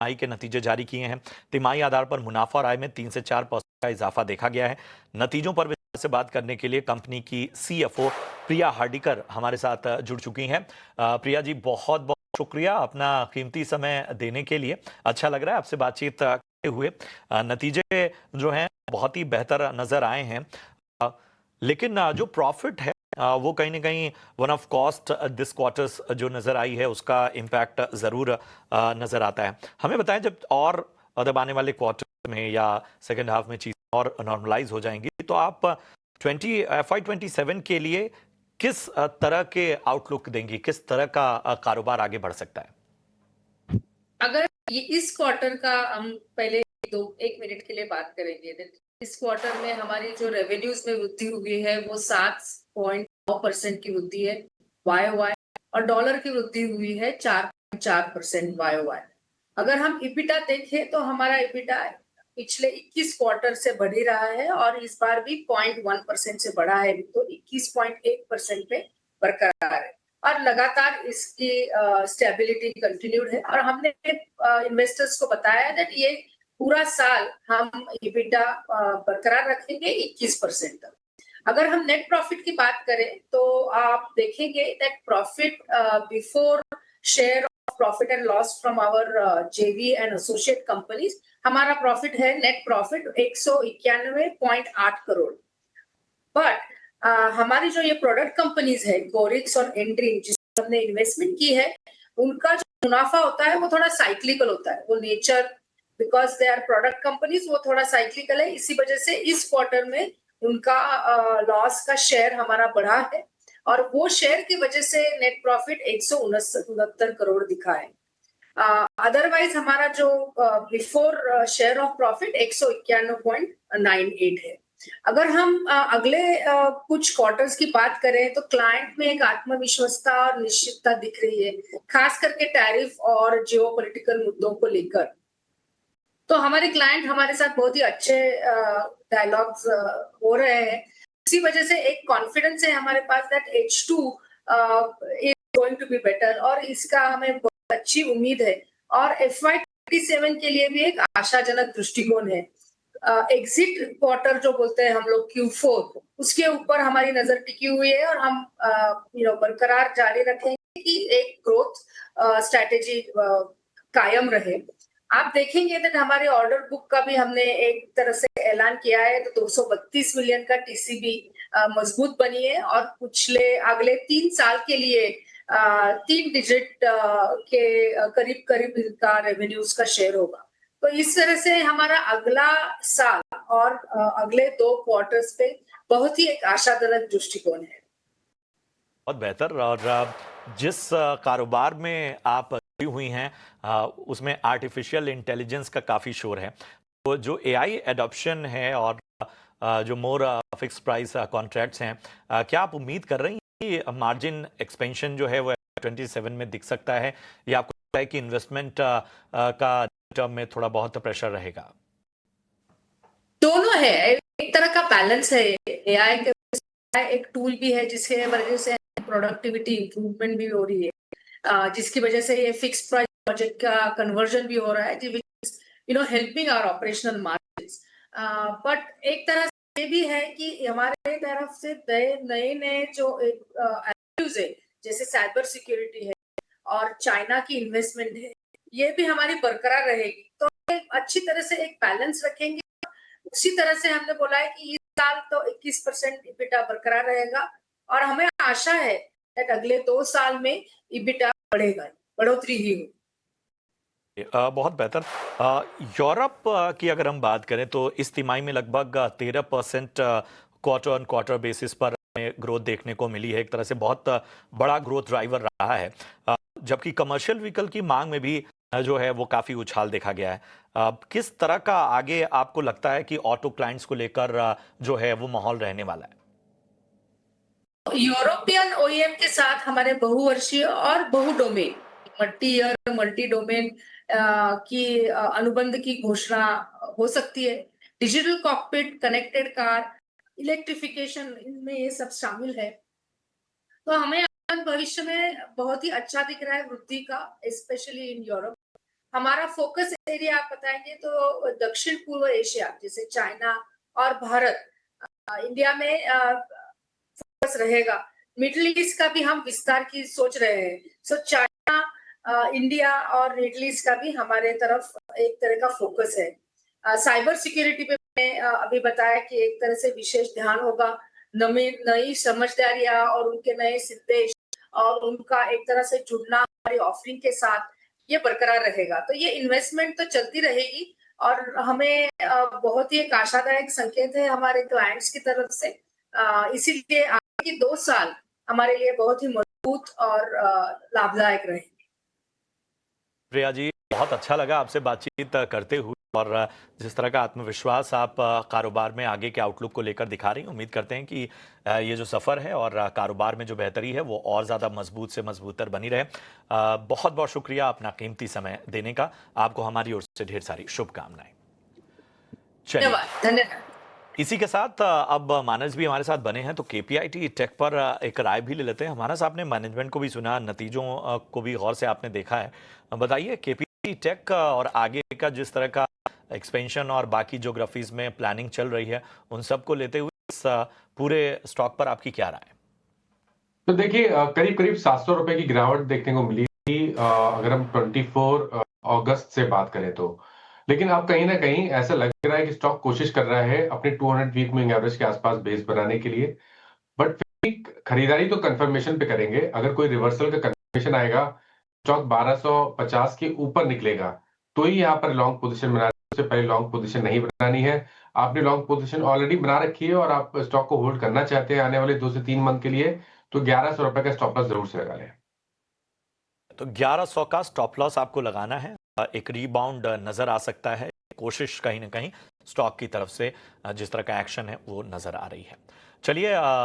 तिमाही के नतीजे जारी किए हैं। तिमाही आधार पर मुनाफा और आय में 3 से 4% का इजाफा देखा गया है। नतीजों पर विस्तार से बात करने के लिए कंपनी की सीएफओ प्रिया हार्डिकर हमारे साथ जुड़ चुकी हैं। प्रिया जी, बहुत बहुत शुक्रिया अपना कीमती समय देने के लिए। अच्छा लग रहा है आपसे बातचीत करते हुए। नतीजे जो हैं बहुत ही बेहतर नजर आए हैं। अ, लेकिन जो प्रॉफिट है वो कहीं ना कहीं one of cost this quarters जो नजर आई है उसका इम्पैक्ट जरूर नजर आता है। हमें बताएं, जब और जब आने वाले क्वार्टर में या सेकेंड हाफ में चीजें और नॉर्मलाइज हो जाएंगी तो आप FY27 के लिए किस तरह के आउटलुक देंगी, किस तरह का कारोबार आगे बढ़ सकता है? अगर ये इस क्वार्टर का हम पहले दो एक मिनट के लिए बात करेंगे, इस क्वार्टर में हमारी जो रेवेन्यूज में वृद्धि हुई है वो 7.9% की वृद्धि है YOY, और डॉलर की वृद्धि हुई है 4.4% YOY। अगर हम इबिटा देखें तो हमारा इबिटा पिछले 21 क्वार्टर से बढ़ ही रहा है और इस बार भी 0.1% से बढ़ा है, तो 21.1% पे बरकरार है और लगातार इसकी स्टेबिलिटी कंटिन्यूड है। और हमने इन्वेस्टर्स को बताया दैट ये पूरा साल हम इबिटा बरकरार रखेंगे 21% तक। अगर हम नेट प्रॉफिट की बात करें तो आप देखेंगे that profit before share of profit and loss from our JV and associate companies, हमारा प्रॉफिट है नेट प्रॉफिट 191.8 करोड़। बट हमारी जो ये प्रोडक्ट कंपनीज है गोरिक्स और एंड्रीम जिसमें हमने इन्वेस्टमेंट की है, उनका जो मुनाफा होता है वो थोड़ा साइक्लिकल होता है, वो nature because they are product companies, वो थोड़ा साइक्लिकल है। इसी वजह से इस क्वार्टर में उनका लॉस का शेयर हमारा बढ़ा है और वो शेयर की वजह से नेट प्रॉफिट 169 करोड़ दिखा है। अदरवाइज हमारा जो बिफोर शेयर ऑफ प्रॉफिट 191.98 है। अगर हम अगले कुछ क्वार्टर्स की बात करें तो क्लाइंट में एक आत्मविश्वासता और निश्चितता दिख रही है, खास करके टैरिफ और जियोपॉलिटिकल मुद्दों को लेकर। तो हमारे क्लाइंट हमारे साथ बहुत ही अच्छे डायलॉग्स हो रहे हैं। इसी वजह से एक कॉन्फिडेंस है हमारे पास that H2 is going to be better और इसका हमें बहुत अच्छी उम्मीद है। और FY27 के लिए भी एक आशाजनक दृष्टिकोण है। एग्जिट क्वार्टर जो बोलते हैं हम लोग Q4, उसके ऊपर हमारी नजर टिकी हुई है और हम बरकरार जारी रखेंगे कि एक ग्रोथ स्ट्रेटेजी कायम रहे। आप देखेंगे तो हमारे ऑर्डर बुक का भी हमने एक तरह से ऐलान किया है, तो 232 मिलियन का टीसीबी मजबूत बनी है और पिछले अगले 3 साल के लिए 3 डिजिट के करीब करीब का रेवेन्यूज का शेयर होगा। तो इस तरह से हमारा अगला साल और अगले 2 क्वार्टर्स पे बहुत ही एक आशाजनक दृष्टिकोण है। बहुत बेहतर। और जिस कारोबार में आप जुड़ी हुई हैं उसमें आर्टिफिशियल इंटेलिजेंस का काफ़ी शोर है। तो जो एआई एडॉप्शन है और जो मोर फिक्स प्राइस कॉन्ट्रैक्ट्स हैं, क्या आप उम्मीद कर रही हैं कि मार्जिन एक्सपेंशन जो है वो 27 में दिख सकता है, या आपको लगता है कि इन्वेस्टमेंट का टर्म में थोड़ा बहुत प्रेशर रहेगा? दोनों है, एक तरह का बैलेंस है। एआई के एक टूल भी है जिसके वजह से प्रोडक्टिविटी इंप्रूवमेंट भी हो रही है, जिसकी वजह से ये फिक्स प्राइस प्रोजेक्ट का कन्वर्जन भी हो रहा है, helping our operational margins. But एक तरह से ये भी है कि हमारे तरफ से नए नए जो एक्टिव्स है, जैसे साइबर सिक्योरिटी है और चाइना की इन्वेस्टमेंट है, ये भी हमारी बरकरार रहेगी। तो एक अच्छी तरह से एक बैलेंस रखेंगे। उसी तरह से हमने बोला है कि इस साल तो 21% इबिटा बरकरार रहेगा और हमें आशा है कि अगले 2 साल में इबिटा बढ़ेगा, बढ़ोतरी ही होगी। बहुत बेहतर। यूरोप की अगर हम बात करें तो इस तिमाही में लगभग 13% क्वार्टर ऑन क्वार्टर बेसिस पर हमें ग्रोथ देखने को मिली है। एक तरह से बहुत बड़ा ग्रोथ ड्राइवर रहा है। जबकि कमर्शियल व्हीकल की मांग में भी जो है वो काफ़ी उछाल देखा गया है। किस तरह का आगे आपको लगता है कि ऑटो क्लाइंट्स को लेकर जो है वो माहौल रहने वाला है? यूरोपियन ओईएम के साथ हमारे बहुवर्षीय और बहुडोमेन मल्टी ईयर मल्टी डोमेन की अनुबंध की घोषणा हो सकती है। Digital cockpit, connected car, electrification, इनमें ये सब शामिल है। तो हमें भविष्य में बहुत ही अच्छा दिख रहा है वृद्धि का, स्पेशली इन यूरोप। हमारा फोकस एरिया आप बताएंगे तो दक्षिण पूर्व एशिया जैसे चाइना और भारत, इंडिया में फोकस रहेगा। मिडिल ईस्ट का भी हम विस्तार की सोच रहे हैं। सो चाइना, इंडिया और मिडिल ईस्ट का भी हमारे तरफ एक तरह का फोकस है। साइबर सिक्योरिटी पे मैंने अभी बताया कि एक तरह से विशेष ध्यान होगा। नई समझदारियां और उनके नए संदेश और उनका एक तरह से जुड़ना हमारी ऑफरिंग के साथ ये बरकरार रहेगा। तो ये इन्वेस्टमेंट तो चलती रहेगी और हमें बहुत ही एक आशादायक संकेत है हमारे क्लाइंट्स की तरफ से। इसीलिए आगे के 2 साल हमारे लिए बहुत ही मजबूत और लाभदायक रहे। प्रिया जी, बहुत अच्छा लगा आपसे बातचीत करते हुए और जिस तरह का आत्मविश्वास आप कारोबार में आगे के आउटलुक को लेकर दिखा रही हैं। उम्मीद करते हैं कि ये जो सफ़र है और कारोबार में जो बेहतरी है वो और ज़्यादा मजबूत से मजबूतर बनी रहे। बहुत बहुत शुक्रिया अपना कीमती समय देने का। आपको हमारी ओर से ढेर सारी शुभकामनाएं। चलिए, धन्यवाद, धन्यवाद। इसी के साथ अब मानस भी हमारे साथ बने हैं, तो केपीआईटी टेक पर एक राय भी ले लेते हैं। मानस, आपने मैनेजमेंट को भी सुना, नतीजों को भी गौर से आपने देखा है। बताइए, केपीआईटी टेक और आगे का जिस तरह का एक्सपेंशन और बाकी ज्योग्राफीज में प्लानिंग चल रही है, उन सब को लेते हुए इस पूरे स्टॉक पर आपकी क्या राय है? तो देखिए, करीब करीब 700 रुपए की गिरावट देखने को मिली थी, अगर हम 24 अगस्त से बात करें तो। लेकिन अब कहीं ना कहीं ऐसा लग रहा है कि स्टॉक कोशिश कर रहा है अपने 200 वीक मूविंग एवरेज के आसपास बेस बनाने के लिए। बट फिर भी खरीदारी तो कंफर्मेशन पे करेंगे। अगर कोई रिवर्सल का कंफर्मेशन आएगा, स्टॉक 1250 के ऊपर निकलेगा, तो ही यहाँ पर लॉन्ग पोजीशन बनानी है। उससे पहले लॉन्ग पोजीशन नहीं बनानी है। आपने लॉन्ग पोजीशन ऑलरेडी बना रखी है और आप स्टॉक को होल्ड करना चाहते हैं आने वाले 2 से 3 मंथ के लिए, तो 1100 रुपए का स्टॉप लॉस जरूर से लगा लें। तो 1100 का स्टॉप लॉस आपको लगाना है। एक रीबाउंड नजर आ सकता है, कोशिश कहीं ना कहीं स्टॉक की तरफ से जिस तरह का एक्शन है वो नजर आ रही है। चलिए,